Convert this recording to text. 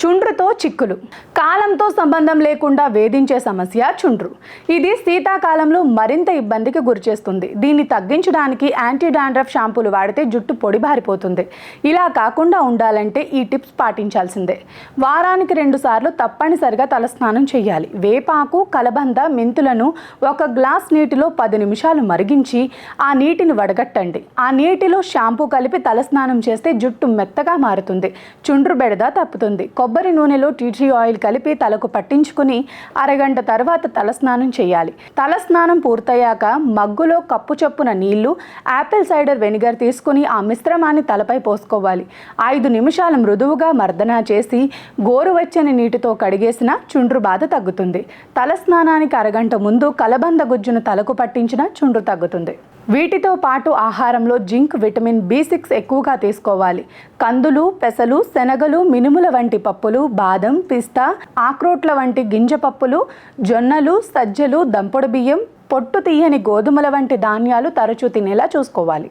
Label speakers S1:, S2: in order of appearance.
S1: చుండ్రుతో చిక్కులు. కాలంతో సంబంధం లేకుండా వేధించే సమస్య చుండ్రు. ఇది శీతాకాలంలో మరింత ఇబ్బందికి గురిచేస్తుంది. దీన్ని తగ్గించడానికి యాంటీ డాండ్రఫ్ షాంపూలు వాడితే జుట్టు పొడిబారిపోతుంది. ఇలా కాకుండా ఉండాలంటే ఈ టిప్స్ పాటించాల్సిందే. వారానికి 2 సార్లు తప్పనిసరిగా తలస్నానం చేయాలి. వేపాకు, కలబంద, మెంతులను 1 గ్లాస్ నీటిలో 10 నిమిషాలు మరిగించి ఆ నీటిని వడగట్టండి. ఆ నీటిలో షాంపూ కలిపి తలస్నానం చేస్తే జుట్టు మెత్తగా మారుతుంది. చుండ్రు బెడద తప్పుతుంది. కొబ్బరి నూనెలో టీ ట్రీ ఆయిల్ కలిపి తలకు పట్టించుకుని అరగంట తర్వాత తలస్నానం చేయాలి. తలస్నానం పూర్తయ్యాక మగ్గులో కప్పు చొప్పున నీళ్లు, యాపిల్ సైడర్ వెనిగర్ తీసుకుని ఆ మిశ్రమాన్ని తలపై పోసుకోవాలి. 5 నిమిషాలు మృదువుగా మర్దన చేసి గోరువెచ్చని నీటితో కడిగేసిన చుండ్రు బాధ తగ్గుతుంది. తలస్నానానికి అరగంట ముందు కలబంద గుజ్జును తలకు పట్టించిన చుండ్రు తగ్గుతుంది. వీటితో పాటు ఆహారంలో జింక్, విటమిన్ B6 ఎక్కువగా తీసుకోవాలి. కందులు, పెసలు, శనగలు, మినుముల వంటి పప్పులు, బాదం, పిస్తా, ఆక్రోట్ల వంటి గింజ పప్పులు, జొన్నలు, సజ్జలు, దంపుడు బియ్యం, పొట్టు తీయని గోధుమల వంటి ధాన్యాలు తరచూ తినేలా చూసుకోవాలి.